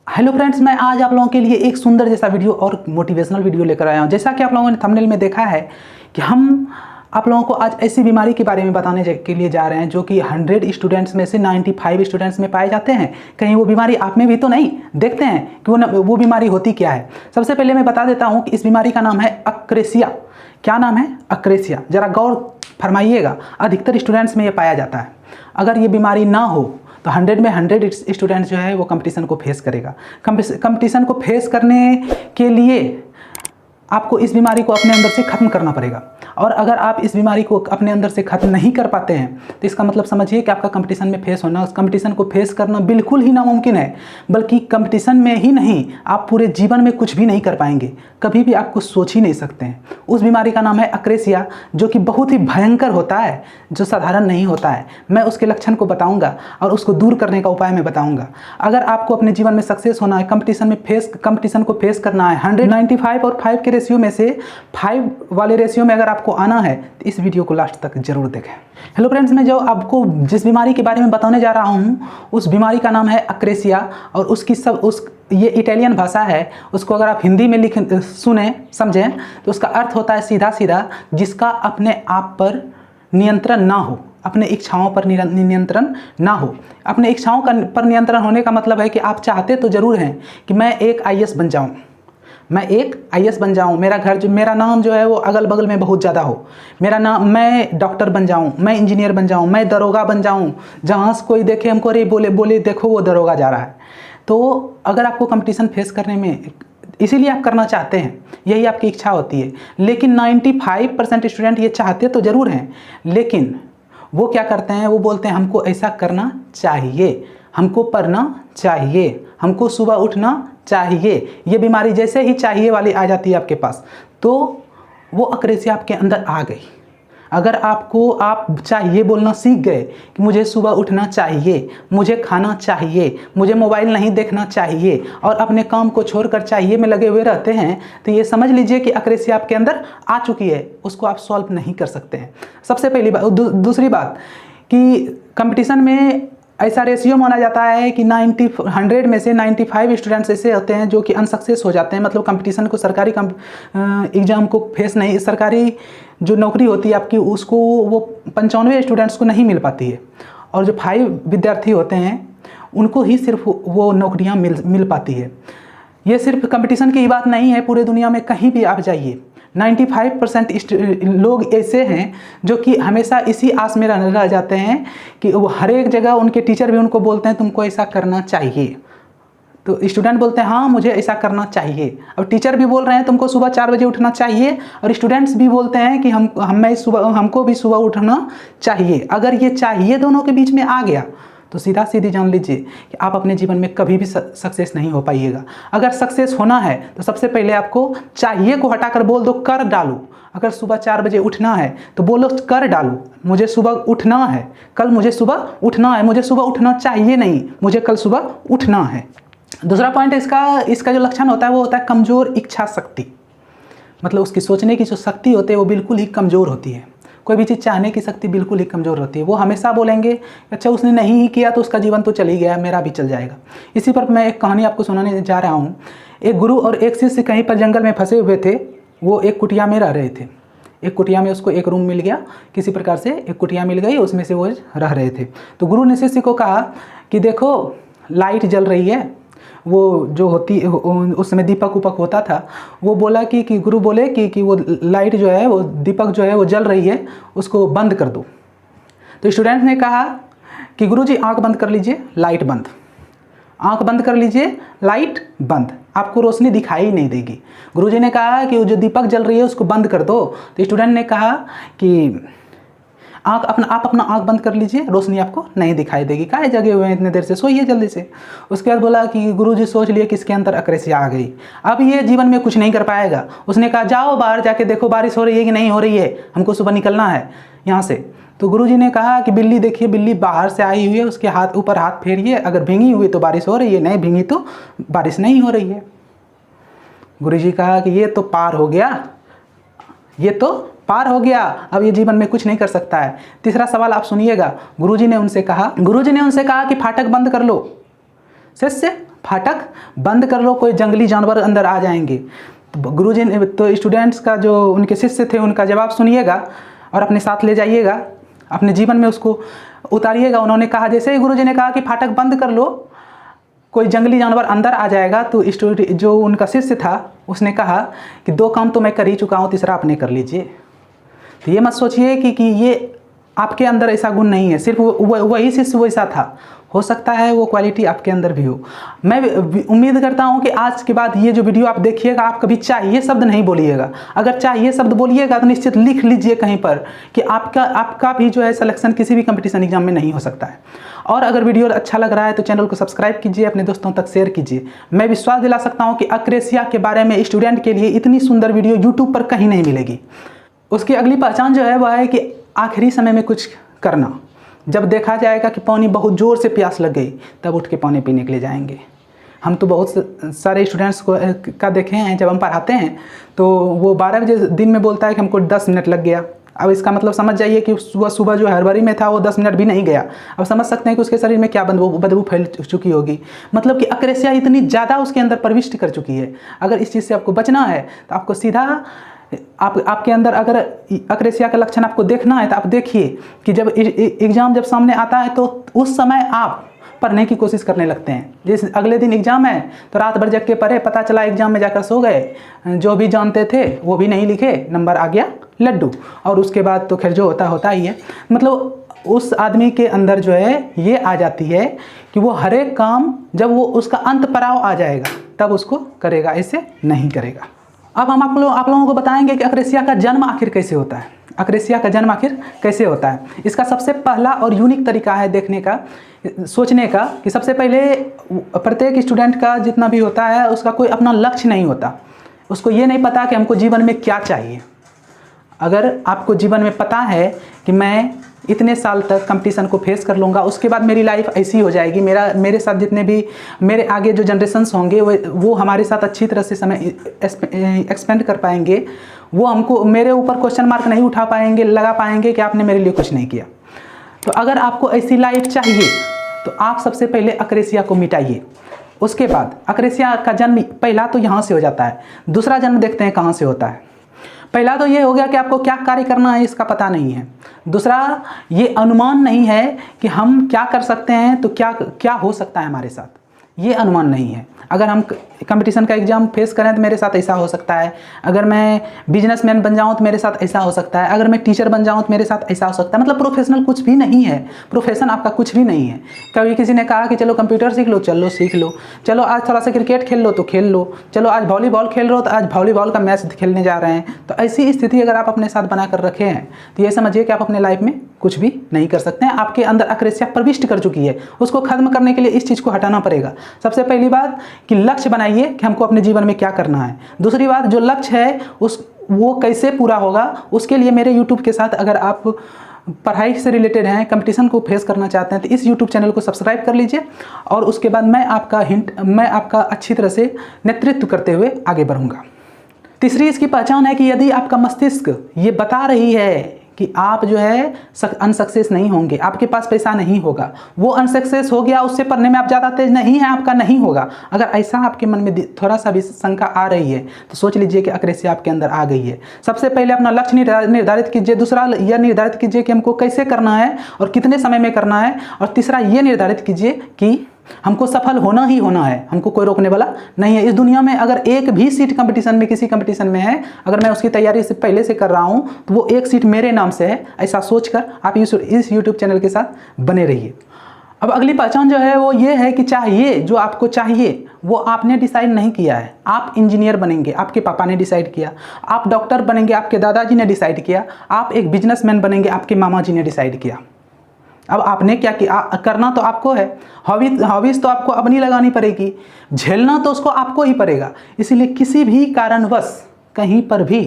Hello friends, मैं आज आप लोगों के लिए एक सुंदर जैसा वीडियो और मोटिवेशनल वीडियो लेकर आया हूं। जैसा कि आप लोगों ने थंबनेल में देखा है कि हम आप लोगों को आज ऐसी बीमारी के बारे में बताने के लिए जा रहे हैं जो कि 100 स्टूडेंट्स में से 95 स्टूडेंट्स में पाए जाते हैं। कहीं वो बीमारी आप में भी तो नहीं? देखते हैं कि वो बीमारी होती क्या है। सबसे पहले मैं बता देता हूँ कि इस बीमारी का नाम है अक्रेसिया। क्या नाम है? अक्रेसिया। ज़रा गौर फरमाइएगा, अधिकतर स्टूडेंट्स में ये पाया जाता है। अगर ये बीमारी ना हो तो 100 में 100 स्टूडेंट्स जो है वो कंपटीशन को फेस करेगा। कंपटीशन को फेस करने के लिए आपको इस बीमारी को अपने अंदर से ख़त्म करना पड़ेगा। और अगर आप इस बीमारी को अपने अंदर से ख़त्म नहीं कर पाते हैं तो इसका मतलब समझिए कि आपका कंपटीशन में फेस होना, उस कंपटीशन को फेस करना बिल्कुल ही नामुमकिन है। बल्कि कंपटीशन में ही नहीं, आप पूरे जीवन में कुछ भी नहीं कर पाएंगे, कभी भी आपको सोच ही नहीं सकते हैं। उस बीमारी का नाम है अक्रेसिया, जो कि बहुत ही भयंकर होता है, जो साधारण नहीं होता है। मैं उसके लक्षण को बताऊँगा और उसको दूर करने का उपाय मैं बताऊँगा। अगर आपको अपने जीवन में सक्सेस होना है, कंपटीशन को फेस करना है, 195 और 5 के रेशियो में से 5 वाले रेशियो में अगर आपको आना है तो इस वीडियो को लास्ट तक जरूर देखें। हेलो फ्रेंड्स, मैं जो आपको जिस बीमारी के बारे में बताने जा रहा हूँ उस बीमारी का नाम है अक्रेसिया। और ये इटालियन भाषा है। उसको अगर आप हिंदी में सुने समझें तो उसका अर्थ होता है सीधा सीधा जिसका अपने आप पर नियंत्रण ना हो, अपने इच्छाओं पर नियंत्रण ना हो। अपने इच्छाओं पर नियंत्रण होने का मतलब है कि आप चाहते तो ज़रूर हैं कि मैं एक IAS बन जाऊं, मैं एक IAS बन जाऊं, मेरा नाम जो है वो अगल बगल में बहुत ज़्यादा हो, मैं डॉक्टर बन जाऊं, मैं इंजीनियर बन जाऊं, मैं दरोगा बन जाऊं, जहाँ से कोई देखे हमको अरे बोले देखो वो दरोगा जा रहा है। तो अगर आपको कंपटीशन फेस करने में इसीलिए आप करना चाहते हैं, यही आपकी इच्छा होती है। लेकिन 95% स्टूडेंट ये चाहते तो ज़रूर हैं, लेकिन वो क्या करते हैं, वो बोलते हैं हमको ऐसा करना चाहिए, हमको पढ़ना चाहिए, हमको सुबह उठना चाहिए। ये बीमारी जैसे ही चाहिए वाली आ जाती है आपके पास तो वो अक्रेसिया आपके अंदर आ गई। अगर आप चाहिए बोलना सीख गए कि मुझे सुबह उठना चाहिए, मुझे खाना चाहिए, मुझे मोबाइल नहीं देखना चाहिए और अपने काम को छोड़कर चाहिए में लगे हुए रहते हैं, तो ये समझ लीजिए कि अक्रेसिया आपके अंदर आ चुकी है। उसको आप सॉल्व नहीं कर सकते हैं। सबसे पहली बात। दूसरी बात कि कंपटीशन में ऐसा रेशियो माना जाता है कि 100 में से 95 स्टूडेंट्स ऐसे होते हैं जो कि अनसक्सेस हो जाते हैं। मतलब कंपटीशन को, सरकारी एग्ज़ाम को फेस नहीं, सरकारी जो नौकरी होती है आपकी उसको वो 95 स्टूडेंट्स को नहीं मिल पाती है। और जो 5 विद्यार्थी होते हैं उनको ही सिर्फ वो नौकरियां मिल पाती है। ये सिर्फ कंपटीशन की ही बात नहीं है, पूरे दुनिया में कहीं भी आप जाइए 95% लोग ऐसे हैं जो कि हमेशा इसी आस में रह जाते हैं कि वो हर एक जगह उनके टीचर भी उनको बोलते हैं तुमको ऐसा करना चाहिए। तो स्टूडेंट बोलते हैं हाँ मुझे ऐसा करना चाहिए, और टीचर भी बोल रहे हैं तुमको सुबह 4 बजे उठना चाहिए, और स्टूडेंट्स भी बोलते हैं कि हमको भी सुबह उठना चाहिए। अगर ये चाहिए दोनों के बीच में आ गया तो सीधा सीधी जान लीजिए कि आप अपने जीवन में कभी भी सक्सेस नहीं हो पाइएगा। अगर सक्सेस होना है तो सबसे पहले आपको चाहिए को हटाकर बोल दो कर डालो। अगर सुबह 4 बजे उठना है तो बोलो कर डालो, मुझे सुबह उठना है, कल मुझे सुबह उठना है, मुझे सुबह उठना चाहिए नहीं, मुझे कल सुबह उठना है। दूसरा पॉइंट इसका जो लक्षण होता है वो होता है कमज़ोर इच्छा शक्ति। मतलब उसकी सोचने की जो शक्ति होती है वो बिल्कुल ही कमज़ोर होती है। कोई भी चीज़ चाहने की शक्ति बिल्कुल ही कमज़ोर रहती है। वो हमेशा बोलेंगे अच्छा उसने नहीं ही किया तो उसका जीवन तो चल ही गया, मेरा भी चल जाएगा। इसी पर मैं एक कहानी आपको सुनाने जा रहा हूँ। एक गुरु और एक शिष्य कहीं पर जंगल में फंसे हुए थे। वो एक कुटिया में रह रहे थे। एक कुटिया में उसको एक रूम मिल गया, किसी प्रकार से एक कुटिया मिल गई, उसमें से वो रह रहे थे। तो गुरु ने शिष्य को कहा कि देखो लाइट जल रही है, वो जो होती उस समय दीपक उपक होता था। वो बोला कि गुरु बोले कि वो लाइट जो है, वो दीपक जो है वो जल रही है, उसको बंद कर दो। तो स्टूडेंट ने कहा कि गुरुजी आंख बंद कर लीजिए, लाइट बंद। आंख बंद कर लीजिए, लाइट बंद, आपको रोशनी दिखाई नहीं देगी। गुरुजी ने कहा कि जो दीपक जल रही है उसको बंद कर दो। तो स्टूडेंट ने कहा कि आप अपना आंख बंद कर लीजिए, रोशनी आपको नहीं दिखाई देगी, काहे जगे हुए हैं इतने देर से, सोइए जल्दी से। उसके बाद बोला कि गुरुजी सोच लिए कि इसके अंदर अक्रेसिया आ गई, अब ये जीवन में कुछ नहीं कर पाएगा। उसने कहा जाओ बाहर जाके देखो बारिश हो रही है कि नहीं हो रही है, हमको सुबह निकलना है यहाँ से। तो गुरुजी ने कहा कि बिल्ली देखिए, बिल्ली बाहर से आई हुई है, उसके ऊपर हाथ फेरिए, अगर भींगी हुई तो बारिश हो रही है, नहीं भींगी तो बारिश नहीं हो रही है। गुरुजी कहा कि ये तो पार हो गया, ये तो पार हो गया, अब ये जीवन में कुछ नहीं कर सकता है। तीसरा सवाल आप सुनिएगा। गुरुजी ने उनसे कहा कि फाटक बंद कर लो। शिष्य फाटक बंद कर लो, कोई जंगली जानवर अंदर आ जाएंगे। तो गुरुजी ने तो स्टूडेंट्स का जो उनके शिष्य थे उनका जवाब सुनिएगा और अपने साथ ले जाइएगा, अपने जीवन में उसको उतारिएगा। उन्होंने कहा, जैसे ही गुरुजी ने कहा कि फाटक बंद कर लो, कोई जंगली जानवर अंदर आ जाएगा, तो जो उनका शिष्य था उसने कहा कि 2 काम तो मैं कर ही चुका हूँ, तीसरा आपने कर लीजिए। तो ये मत सोचिए कि ये आपके अंदर ऐसा गुण नहीं है, सिर्फ वही शिष्य वैसा था, हो सकता है वो क्वालिटी आपके अंदर भी हो। मैं उम्मीद करता हूँ कि आज के बाद ये जो वीडियो आप देखिएगा, आप कभी चाहिए शब्द नहीं बोलिएगा। अगर चाहिए शब्द बोलिएगा तो निश्चित लिख लीजिए कहीं पर कि आपका भी जो है सिलेक्शन किसी भी कंपटीशन एग्जाम में नहीं हो सकता है। और अगर वीडियो अच्छा लग रहा है तो चैनल को सब्सक्राइब कीजिए, अपने दोस्तों तक शेयर कीजिए। मैं विश्वास दिला सकता हूँ कि अक्रेसिया के बारे में स्टूडेंट के लिए इतनी सुंदर वीडियो यूट्यूब पर कहीं नहीं मिलेगी। उसकी अगली पहचान जो है वह है कि आखिरी समय में कुछ करना। जब देखा जाएगा कि पानी बहुत ज़ोर से प्यास लग गई, तब उठ के पानी पीने के लिए जाएंगे। हम तो बहुत सारे स्टूडेंट्स का देखे हैं, जब हम पढ़ाते हैं तो वो 12 बजे दिन में बोलता है कि हमको 10 मिनट लग गया। अब इसका मतलब समझ जाइए कि सुबह जो हड़बड़ी में था वो 10 मिनट भी नहीं गया। अब समझ सकते हैं कि उसके शरीर में क्या बदबू फैल चुकी होगी। मतलब कि अक्रेसिया इतनी ज़्यादा उसके अंदर प्रविष्ट कर चुकी है। अगर इस चीज़ से आपको बचना है तो आपको सीधा आपके अंदर अगर अक्रेसिया का लक्षण आपको देखना है तो आप देखिए कि जब एग्ज़ाम जब सामने आता है तो उस समय आप पढ़ने की कोशिश करने लगते हैं। जैसे अगले दिन एग्ज़ाम है तो रात भर जग के पढ़े, पता चला एग्ज़ाम में जाकर सो गए, जो भी जानते थे वो भी नहीं लिखे, नंबर आ गया लड्डू। और उसके बाद तो खैर जो होता ही है। मतलब उस आदमी के अंदर जो है ये आ जाती है कि वो हर एक काम जब वो उसका अंत पड़ाव आ जाएगा तब उसको करेगा, ऐसे नहीं करेगा। अब हम आप लोगों को बताएंगे कि अक्रेसिया का जन्म आखिर कैसे होता है। अक्रेसिया का जन्म आखिर कैसे होता है, इसका सबसे पहला और यूनिक तरीका है देखने का, सोचने का कि सबसे पहले प्रत्येक स्टूडेंट का जितना भी होता है उसका कोई अपना लक्ष्य नहीं होता। उसको ये नहीं पता कि हमको जीवन में क्या चाहिए। अगर आपको जीवन में पता है कि मैं इतने साल तक कंपटीशन को फेस कर लूँगा, उसके बाद मेरी लाइफ ऐसी हो जाएगी, मेरे साथ जितने भी मेरे आगे जो जनरेशन्स होंगे वो हमारे साथ अच्छी तरह से समय एक्सपेंड कर पाएंगे, वो हमको मेरे ऊपर क्वेश्चन मार्क नहीं उठा पाएंगे, लगा पाएंगे कि आपने मेरे लिए कुछ नहीं किया। तो अगर आपको ऐसी लाइफ चाहिए तो आप सबसे पहले अक्रेसिया को मिटाइए। उसके बाद अक्रेसिया का जन्म पहला तो यहाँ से हो जाता है। दूसरा जन्म देखते हैं कहाँ से होता है। पहला तो ये हो गया कि आपको क्या कार्य करना है इसका पता नहीं है। दूसरा, ये अनुमान नहीं है कि हम क्या कर सकते हैं तो क्या हो सकता है हमारे साथ, ये अनुमान नहीं है। अगर हम कंपटीशन का एग्ज़ाम फेस करें तो मेरे साथ ऐसा हो सकता है, अगर मैं बिजनेसमैन बन जाऊं तो मेरे साथ ऐसा हो सकता है, अगर मैं टीचर बन जाऊं तो मेरे साथ ऐसा हो सकता है। मतलब प्रोफेशनल कुछ भी नहीं है, प्रोफेशन आपका कुछ भी नहीं है। कभी किसी ने कहा कि चलो कंप्यूटर सीख लो, चलो सीख लो, चलो आज थोड़ा सा क्रिकेट खेल लो तो खेल लो, चलो आज वॉलीबॉल खेल रहे हो तो आज वॉलीबॉल का मैच खेलने जा रहे हैं। तो ऐसी स्थिति अगर आप अपने साथ बना कर रखे हैं तो ये समझिए कि आप अपने लाइफ में कुछ भी नहीं कर सकते हैं। आपके अंदर अक्रेसिया प्रविष्ट कर चुकी है, उसको खत्म करने के लिए इस चीज़ को हटाना पड़ेगा। सबसे पहली बात कि लक्ष्य बनाइए कि हमको अपने जीवन में क्या करना है। दूसरी बात, जो लक्ष्य है वो कैसे पूरा होगा, उसके लिए मेरे यूट्यूब के साथ अगर आप पढ़ाई से रिलेटेड हैं, कंपटीशन को फेस करना चाहते हैं तो इस यूट्यूब चैनल को सब्सक्राइब कर लीजिए। और उसके बाद मैं आपका अच्छी तरह से नेतृत्व करते हुए आगे बढ़ूँगा। तीसरी इसकी पहचान है कि यदि आपका मस्तिष्क ये बता रही है कि आप जो है अनसक्सेस नहीं होंगे, आपके पास पैसा नहीं होगा, वो अनसक्सेस हो गया, उससे पढ़ने में आप ज़्यादा तेज नहीं है, आपका नहीं होगा, अगर ऐसा आपके मन में थोड़ा सा भी शंका आ रही है तो सोच लीजिए कि अक्रेसिया आपके अंदर आ गई है। सबसे पहले अपना लक्ष्य निर्धारित कीजिए। दूसरा, यह निर्धारित कीजिए कि हमको कैसे करना है और कितने समय में करना है। और तीसरा, ये निर्धारित कीजिए कि हमको सफल होना ही होना है, हमको कोई रोकने वाला नहीं है। इस दुनिया में अगर एक भी सीट कंपटीशन में किसी कंपटीशन में है, अगर मैं उसकी तैयारी से पहले से कर रहा हूँ तो वो एक सीट मेरे नाम से है। ऐसा सोचकर आप इस यूट्यूब चैनल के साथ बने रहिए। अब अगली पहचान जो है वो ये है कि चाहिए जो आपको चाहिए वो आपने डिसाइड नहीं किया है। आप इंजीनियर बनेंगे, आपके पापा ने डिसाइड किया। आप डॉक्टर बनेंगे, आपके दादाजी ने डिसाइड किया। आप एक बिजनेसमैन बनेंगे, आपके मामा जी ने डिसाइड किया। अब आपने क्या किया, करना तो आपको है। हॉबीज तो आपको अपनी लगानी पड़ेगी, झेलना तो उसको आपको ही पड़ेगा। इसीलिए किसी भी कारणवश कहीं पर भी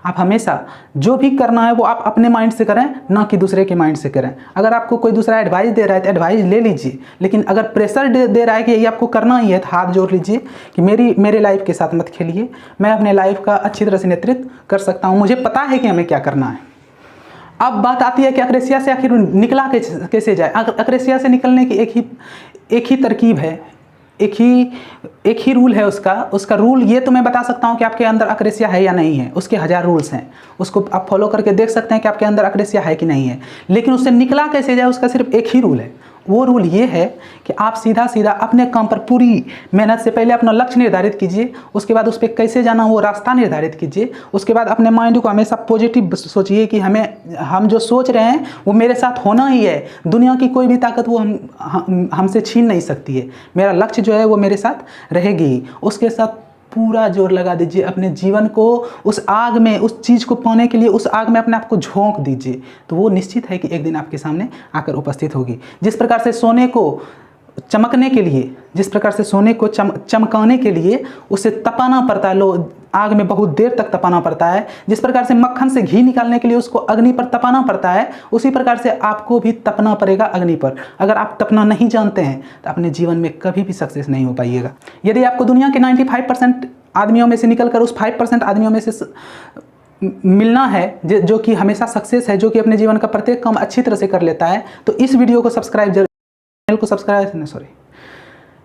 आप हमेशा जो भी करना है वो आप अपने माइंड से करें, ना कि दूसरे के माइंड से करें। अगर आपको कोई दूसरा एडवाइस दे रहा है तो एडवाइस ले लीजिए, लेकिन अगर प्रेशर दे रहा है कि ये आपको करना ही है तो हाथ जोड़ लीजिए कि मेरे लाइफ के साथ मत खेलिए। मैं अपने लाइफ का अच्छी तरह से नेतृत्व कर सकता हूँ, मुझे पता है कि हमें क्या करना है। अब बात आती है कि अक्रेसिया से आखिर निकला कैसे जाए। अक्रेसिया से निकलने की एक ही तरकीब है, एक ही रूल है उसका रूल ये तो मैं बता सकता हूँ कि आपके अंदर अक्रेसिया है या नहीं है। उसके 1000 रूल्स हैं, उसको आप फॉलो करके देख सकते हैं कि आपके अंदर अक्रेसिया है कि नहीं है। लेकिन उससे निकला कैसे जाए, उसका सिर्फ एक ही रूल है। वो रूल ये है कि आप सीधा सीधा अपने काम पर पूरी मेहनत से पहले अपना लक्ष्य निर्धारित कीजिए, उसके बाद उस पर कैसे जाना वो रास्ता निर्धारित कीजिए। उसके बाद अपने माइंड को हमेशा पॉजिटिव सोचिए कि हम जो सोच रहे हैं वो मेरे साथ होना ही है। दुनिया की कोई भी ताकत वो हमसे छीन नहीं सकती है। मेरा लक्ष्य जो है वो मेरे साथ रहेगी। उसके साथ पूरा जोर लगा दीजिए, अपने जीवन को उस आग में, उस चीज़ को पाने के लिए उस आग में अपने आप को झोंक दीजिए, तो वो निश्चित है कि एक दिन आपके सामने आकर उपस्थित होगी। जिस प्रकार से सोने को चमकने के लिए, जिस प्रकार से सोने को चमकाने के लिए उसे तपाना पड़ता है, आग में बहुत देर तक तपाना पड़ता है, जिस प्रकार से मक्खन से घी निकालने के लिए उसको अग्नि पर तपाना पड़ता है, उसी प्रकार से आपको भी तपना पड़ेगा अग्नि पर। अगर आप तपना नहीं जानते हैं तो अपने जीवन में कभी भी सक्सेस नहीं हो पाइएगा। यदि आपको दुनिया के 95% आदमियों में से निकलकर उस 5% आदमियों में से मिलना है जो कि हमेशा सक्सेस है, जो कि अपने जीवन का प्रत्येक काम अच्छी तरह से कर लेता है, तो इस वीडियो को सब्सक्राइब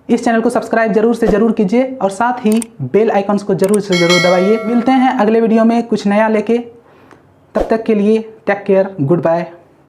इस चैनल को सब्सक्राइब जरूर से जरूर कीजिए और साथ ही बेल आइकन्स को जरूर से जरूर दबाइए। मिलते हैं अगले वीडियो में कुछ नया लेके, तब तक के लिए टेक केयर, गुड बाय।